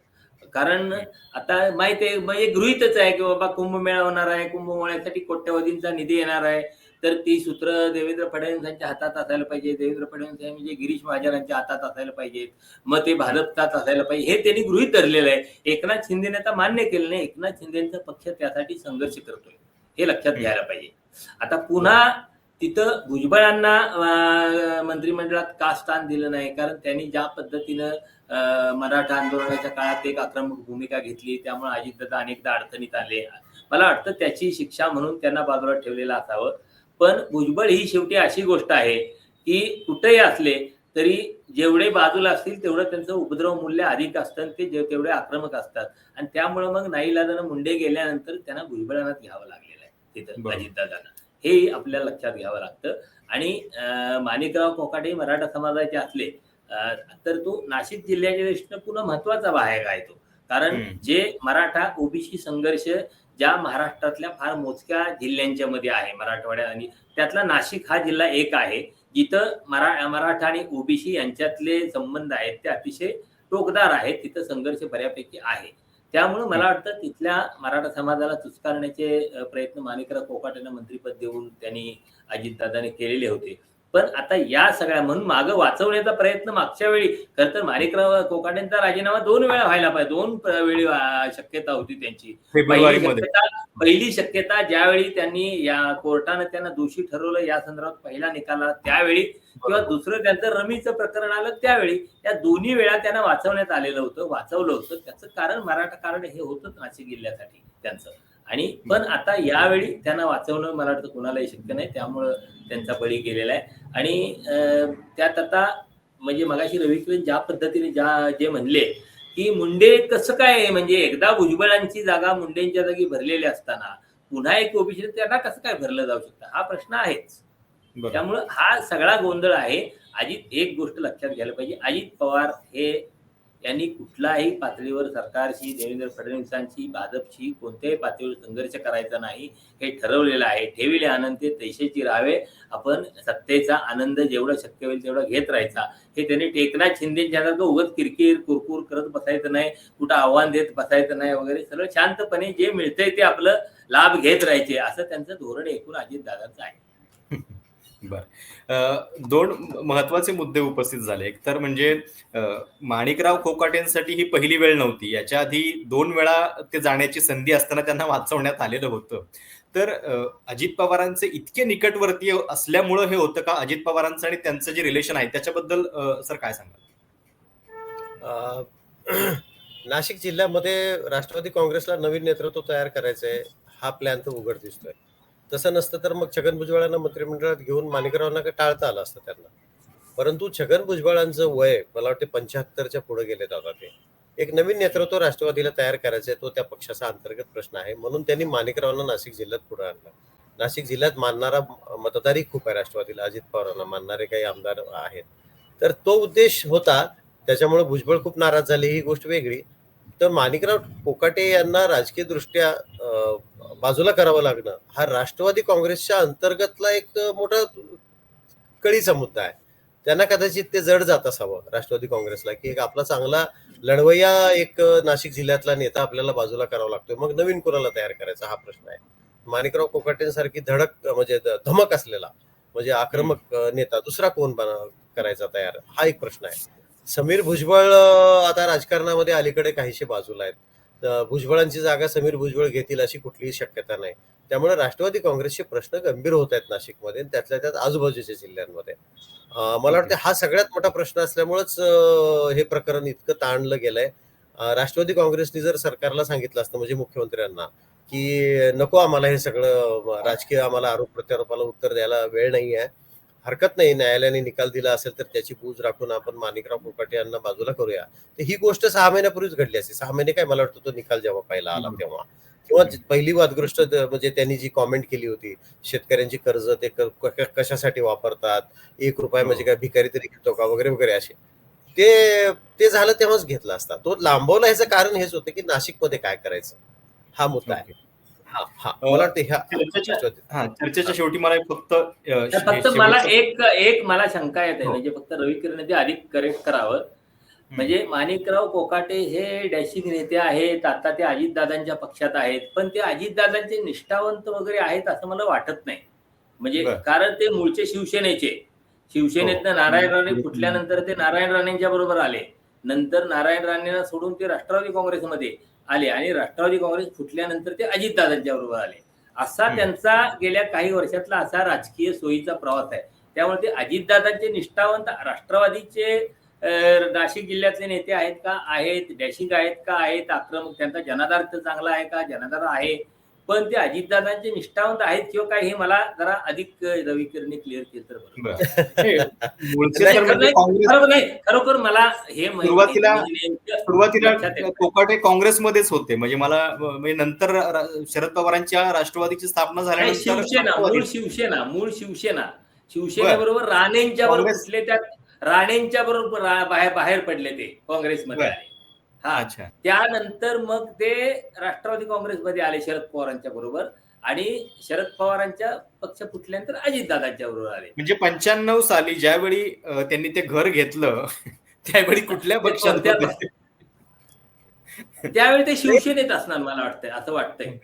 कारण आता माहिती आहे, म्हणजे गृहीतच आहे की बाबा कुंभमेळा होणार आहे, कुंभमेळ्यासाठी कोट्यवधींचा निधी येणार आहे, तर ती सूत्र देवेंद्र फडणवीसांच्या हातात असायला पाहिजे, देवेंद्र फडणवीस म्हणजे गिरीश महाजनांच्या हातात असायला पाहिजेत, मग ते भाजपचाच असायला पाहिजे, हे त्यांनी गृहीत धरलेलं आहे. एकनाथ शिंदेने आता मान्य केलं नाही. एकनाथ शिंदेचा पक्ष त्यासाठी संघर्ष करतोय, हे लक्षात घ्यायला पाहिजे. आता पुन्हा तिथं भुजबळांना मंत्रिमंडळात का स्थान दिलं नाही? कारण त्यांनी ज्या पद्धतीनं मराठा आंदोलनाच्या काळात एक आक्रमक भूमिका घेतली, त्यामुळे अजितदादा अनेकदा अडचणीत आले. मला वाटतं त्याची शिक्षा म्हणून त्यांना बाजूला ठेवलेलं असावं. पण भुजबळ ही शेवटी अशी गोष्ट आहे की कुठेही असले तरी जेवढे बाजूला असतील तेवढं त्यांचं उपद्रव मूल्य अधिक असतं आणि ते तेवढे आक्रमक असतात. आणि त्यामुळे मग नाईलाजानं मुंडे गेल्यानंतर त्यांना भुजबळांनाच घ्यावं लागलेलं आहे तिथं बरोबर. अजितदादांना. हेही आपल्याला लक्षात घ्यावं लागतं. आणि माणिकराव कोकाटे मराठा समाजाचे असले तर तो नाशिक जिल्ह्याच्या दृष्टीनं पुन्हा महत्वाचा भाग आहे तो. कारण जे मराठा ओबीसी संघर्ष ज्या महाराष्ट्रातल्या फार मोजक्या जिल्ह्यांच्या मध्ये आहे मराठवाड्यात, आणि त्यातला नाशिक हा जिल्हा एक आहे जिथं मराठा आणि ओबीसी यांच्यातले संबंध आहेत ते अतिशय टोकदार आहेत. तिथं संघर्ष बऱ्यापैकी आहे. त्यामुळे मला वाटतं तिथल्या मराठा समाजाला चुचकारण्याचे प्रयत्न माणिकराव कोकाटेंना मंत्रिपद देऊन त्यांनी अजितदादांनी केलेले होते. पण आता या सगळ्या म्हणून मागं वाचवण्याचा प्रयत्न मागच्या वेळी खरं तर माणिकराव कोकाटेंचा राजीनामा 2 वेळा व्हायला पाहिजे. 2 वेळी शक्यता होती त्यांची. पहिली शक्यता ज्यावेळी त्यांनी या कोर्टानं त्यांना दोषी ठरवलं या संदर्भात पहिला निकाल आला त्यावेळी, किंवा दुसरं त्यांचं रमीचं प्रकरण आलं त्यावेळी, या दोन्ही वेळा त्यांना वाचवण्यात आलेलं होतं, वाचवलं होतं. त्याचं कारण मराठा कारण हे होतंच नाशिक जिल्ह्यासाठी त्यांचं. आणि पण आता यावेळी त्यांना वाचवणं मला वाटतं कुणालाही शक्य नाही. त्यामुळं त्यांचा बळी गेलेला आहे. आणि त्यात आता म्हणजे मगाशी रवी किरण ज्या पद्धतीने जे म्हणले की मुंडे कसं काय, म्हणजे एकदा भुजबळांची जागा मुंडेंच्या जागी भरलेली असताना पुन्हा एक ओबीसी त्यांना कसं काय भरलं जाऊ शकतं, हा प्रश्न आहेच. त्यामुळं हा सगळा गोंधळ आहे. एक गोष्ट लक्षात घ्यायला पाहिजे, अजित पवार हे यांनी कुठल्याही पातळीवर सरकारशी, देवेंद्र फडणवीसांशी, भाजपशी कोणत्याही पातळीवर संघर्ष करायचा नाही हे ठरवलेलं आहे. ठेविले आनंद ते तैसेची राहावे. आपण सत्तेचा आनंद जेवढा शक्य होईल तेवढा घेत राहायचा. हे त्यांनी एकनाथ शिंदेच्या उगाच किरकिर कुरकुर करत बसायचं नाही, कुठं आव्हान देत बसायचं नाही वगैरे. सगळं शांतपणे जे मिळतंय ते आपलं लाभ घेत राहायचे, असं त्यांचं धोरण एकूण अजितदादांचं आहे. बर, 2 महत्वाचे मुद्दे उपस्थित झाले. एक तर म्हणजे माणिकराव कोकाटेंसाठी ही पहिली वेळ नव्हती. याच्या आधी 2 वेळा ते जाण्याची संधी असताना त्यांना वाचवण्यात आलेलं होतं. तर अजित पवारांचे इतके निकटवर्तीय असल्यामुळं हे होतं का? अजित पवारांचं आणि त्यांचं जे रिलेशन आहे त्याच्याबद्दल सर काय सांगाल? नाशिक जिल्ह्यामध्ये राष्ट्रवादी काँग्रेसला नवीन नेतृत्व तयार करायचंय हा प्लॅन तर उघड दिसतोय. तसं नसतं तर मग छगन भुजबळांना मंत्रिमंडळात घेऊन माणिकरावांना टाळता आलं असतं त्यांना. परंतु छगन भुजबळांचं वय मला वाटते 75च्या पुढे गेलेत आता. ते एक नवीन नेतृत्व राष्ट्रवादीला तयार करायचंय, तो त्या पक्षाचा अंतर्गत प्रश्न आहे. म्हणून त्यांनी माणिकरावांना नाशिक जिल्ह्यात पुढे आणलं. नाशिक जिल्ह्यात मानणारा मतदारही खूप आहे राष्ट्रवादीला, अजित पवारांना मानणारे काही आमदार आहेत. तर तो उद्देश होता. त्याच्यामुळे भुजबळ खूप नाराज झाले ही गोष्ट वेगळी. तर माणिकराव कोकाटे यांना राजकीय दृष्ट्या बाजूला करावं लागणं हा राष्ट्रवादी काँग्रेसच्या अंतर्गतला एक मोठा कळीचा मुद्दा आहे. त्यांना कदाचित ते जड जात असावं राष्ट्रवादी काँग्रेसला, की एक आपला चांगला लढवय्या एक नाशिक जिल्ह्यातला नेता आपल्याला बाजूला करावा लागतोय, मग नवीन कोणाला तयार करायचा हा प्रश्न आहे. माणिकराव कोकाटेंसारखी धडक म्हणजे धमक असलेला म्हणजे आक्रमक नेता दुसरा कोण करायचा तयार हा एक प्रश्न आहे. समीर भुजबळ आता राजकारणामध्ये अलीकडे काहीशे बाजूला आहेत. भुजबळांची जागा समीर भुजबळ घेतील अशी कुठलीही शक्यता नाही. त्यामुळे राष्ट्रवादी काँग्रेसचे प्रश्न गंभीर होत आहेत नाशिकमध्ये, त्यातल्या त्यात आजूबाजूच्या जिल्ह्यांमध्ये. मला वाटतं हा सगळ्यात मोठा प्रश्न असल्यामुळेच हे प्रकरण इतकं ताणलं गेलंय. राष्ट्रवादी काँग्रेसने जर सरकारला सांगितलं असतं म्हणजे मुख्यमंत्र्यांना की नको आम्हाला हे सगळं राजकीय आम्हाला आरोप प्रत्यारोपाला उत्तर द्यायला वेळ नाही आहे, हरकत नाही, न्यायालयाने निकाल दिला असेल तर त्याची बूज राखून आपण माणिकराव कोकाटे यांना बाजूला करूया, तर ही गोष्ट 6 महिन्यापूर्वीच घडली असते. 6 महिने काय, मला वाटतं तो निकाल जेव्हा पहिला आला तेव्हा, किंवा पहिली वादग्रस्त म्हणजे त्यांनी जी कॉमेंट केली होती, शेतकऱ्यांची कर्ज ते कशासाठी वापरतात, 1 रुपया म्हणजे काय भिकारी तरी घेतो का वगैरे वगैरे असे, ते झालं तेव्हाच घेतला असता. तो लांबवला ह्याचं कारण हेच होतं की नाशिकमध्ये काय करायचं हा मुद्दा आहे. मला वाटतं चर्चेच्या शेवटी मला फक्त मला एक मला शंका येते, म्हणजे फक्त रवी किरण ते अधिक करेक्ट करावं. म्हणजे माणिकराव कोकाटे हे डॅशिंग नेते आहेत, आता ते अजितदादांच्या पक्षात आहेत, पण ते अजितदादांचे निष्ठावंत वगैरे आहेत असं मला वाटत नाही. म्हणजे कारण ते मूळचे शिवसेनेतनं नारायण राणे फुटल्यानंतर ते नारायण राणेंच्या बरोबर आले. नंतर नारायण राणेंना सोडून ते राष्ट्रवादी काँग्रेसमध्ये आले आणि राष्ट्रवादी काँग्रेस फुटल्यानंतर ते अजितदादांच्या बरोबर आले. असा त्यांचा गेल्या काही वर्षातला असा राजकीय सोयीचा प्रवास आहे. त्यामुळे ते अजितदादांचे निष्ठावंत राष्ट्रवादीचे नाशिक जिल्ह्यातले नेते आहेत का? आहेत. डॅशिंग आहेत का? आहेत. आक्रमक त्यांचा जनाधार चांगला आहे का? जनाधार आहे. पण ते अजितदादांचे निष्ठावंत आहेत किंवा काय हे मला जरा अधिक रविकरने क्लिअर केलं तर बरं. मूळचे तर म्हणजे काँग्रेस खरोखर मला हे सुरुवातीला कोकाटे काँग्रेसमध्येच होते, म्हणजे मला म्हणजे नंतर शरद पवारांच्या राष्ट्रवादीची स्थापना झाल्यानंतर शिवसेनेबरोबर राणेंच्या बरोबर कुठले त्यात राणेंच्या बरोबर बाहेर पडले ते काँग्रेसमध्ये आले. हा, त्यानंतर मग ते राष्ट्रवादी काँग्रेसमध्ये आले शरद पवारांच्या बरोबर, आणि शरद पवारांच्या पक्ष फुटल्यानंतर अजितदादांच्या बरोबर आले. म्हणजे 95 साली ज्यावेळी त्यांनी ते घर घेतलं त्यावेळी कुठल्या पक्षात होते? त्यावेळी ते शिवसेनेत असणार मला वाटतंय, असं वाटतंय.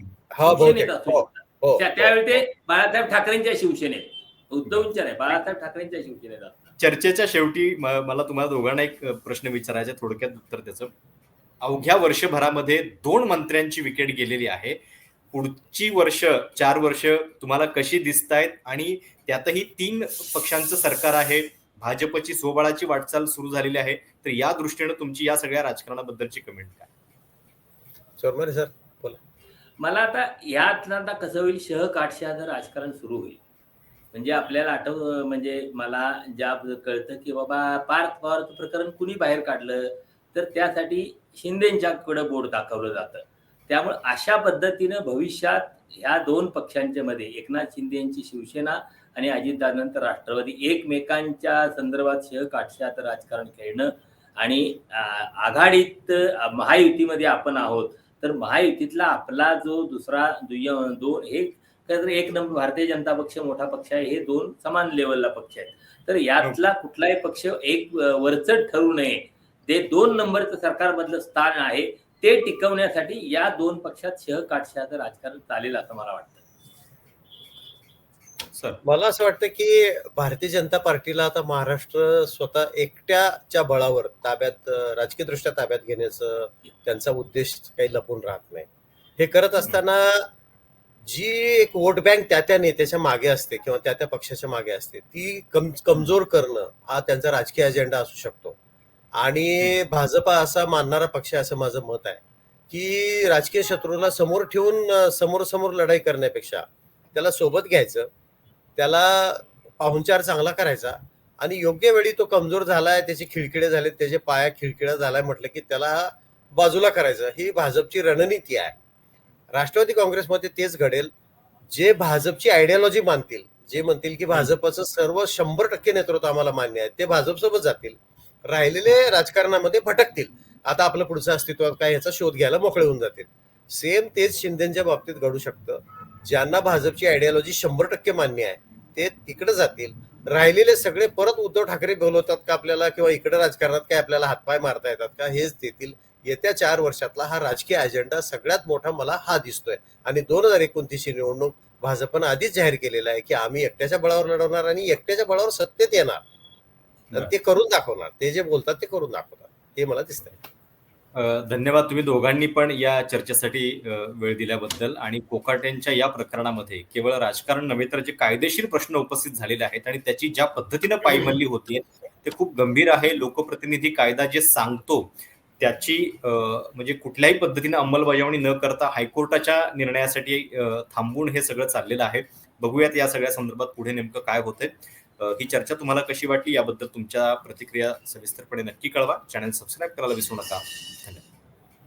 त्यावेळी ते बाळासाहेब ठाकरेंच्या शिवसेनेत, उद्धवच्या नाही, बाळासाहेब ठाकरेंच्या शिवसेनेत असणार. चर्चेच्या शेवटी मला तुम्हाला दोघांना एक प्रश्न विचारायचा, थोडक्यात उत्तर त्याचं. अवघ्या वर्षभरामध्ये 2 मंत्र्यांची विकेट गेलेली आहे. पुढची 4 वर्ष तुम्हाला कशी दिसतायत, आणि त्यातही 3 पक्षांचं सरकार आहे, भाजपची स्वबळाची वाटचाल सुरू झालेली आहे, तर या दृष्टीने तुमची या सगळ्या राजकारणाबद्दलची कमेंट काय? चोरमारे सर बोला. मला आता यातलं कसं होईल, शहकाटशहाचं राजकारण सुरू होईल. म्हणजे आपल्याला म्हणजे मला ज्या कळतं की बाबा पार्थ पवारचं प्रकरण कुणी बाहेर काढलं तर त्यासाठी शिंदेच्याकडे बोट दाखवलं जातं. त्यामुळे अशा पद्धतीनं भविष्यात ह्या 2 पक्षांच्या मध्ये, एकनाथ शिंदे यांची शिवसेना आणि अजितदादांनंतर राष्ट्रवादी, एकमेकांच्या संदर्भात शहकाटशहाचं राजकारण खेळणं, आणि आघाडीत महायुतीमध्ये आपण आहोत, तर महायुतीतला आपला जो दुसरा एक नंबर भारतीय जनता पक्ष मोठा पक्ष आहे, हे 2 समान लेवलला पक्ष आहेत. तर यातला कुठलाही पक्ष एक वरचढ ठरू नये, ते 2 नंबरचं सरकारमधलं स्थान आहे ते टिकवण्यासाठी या 2 पक्षात शहकाटशहाचं राजकारण चालेल असं मला वाटतं. सर, मला असं वाटतं की भारतीय जनता पार्टीला आता महाराष्ट्र स्वतः एकट्याच्या बळावर ताब्यात, राजकीय दृष्ट्या ताब्यात घेण्याचं त्यांचा उद्देश काही लपून राहत नाही. हे करत असताना जी एक वोट बँक त्या नेत्याच्या मागे असते किंवा त्या पक्षाच्या मागे असते, ती कमजोर करणं हा त्यांचा राजकीय अजेंडा असू शकतो. आणि भाजपा असा मानणारा पक्ष आहे असं माझं मत आहे की राजकीय शत्रूला समोर ठेवून समोर लढाई करण्यापेक्षा त्याला सोबत घ्यायचं, त्याला पाहुणचार चांगला करायचा, आणि योग्य वेळी तो कमजोर झालाय, त्याचे खिळखिळे झाले, त्याचे पाया खिळखिळा झालाय म्हटलं की त्याला बाजूला करायचं. ही भाजपची रणनीती आहे. राष्ट्रवादी काँग्रेसमध्ये तेच घडेल. जे भाजपची आयडियोलॉजी मानतील, जे म्हणतील की भाजपचं सर्व 100% नेतृत्व आम्हाला मान्य आहे, ते भाजपसोबत जातील. राहिलेले राजकारणामध्ये भटकतील. आता आपलं पुढचं अस्तित्व काय याचा शोध घ्यायला मोकळे होऊन जातील. सेम तेच शिंदेच्या बाबतीत घडू शकतं. ज्यांना भाजपची आयडियोलॉजी 100% मान्य आहे ते तिकडे जातील. राहिलेले सगळे परत उद्धव ठाकरे बोलवतात का आपल्याला, किंवा इकडे राजकारणात काय आपल्याला हातपाय मारता येतात का, हेच देतील. येत्या 4 वर्षातला हा राजकीय अजेंडा सगळ्यात मोठा मला हा दिसतोय. आणि 2029 निवडणूक भाजपनं आधीच जाहीर केलेला आहे की आम्ही एकट्याच्या बळावर लढवणार आणि एकट्याच्या बळावर सत्तेत येणार. ते करून दाखवणार. ते जे बोलतात ते करून दाखवतात, हे मला दिसतंय. धन्यवाद तुम्ही दोघांनी पण या चर्चेसाठी वेळ दिल्याबद्दल. आणि कोकाटेंच्या या प्रकरणामध्ये केवळ राजकारण नव्हे तर जे कायदेशीर प्रश्न उपस्थित झालेले आहेत आणि त्याची ज्या पद्धतीनं पायमल्ली होतीये ते खूप गंभीर आहे. लोकप्रतिनिधी कायदा जे सांगतो त्याची म्हणजे कुठल्याही पद्धतीने अंमलबजावणी न करता हायकोर्टाच्या निर्णयासाठी थांबून हे सगळं चाललेलं आहे. बघूयात या सगळ्या संदर्भात पुढे नेमकं काय होतंय. ही चर्चा तुम्हाला कशी वाटली याबद्दल तुमच्या प्रतिक्रिया सविस्तरपणे नक्की कळवा. चॅनल सबस्क्राईब करायला विसरू नका. धन्यवाद.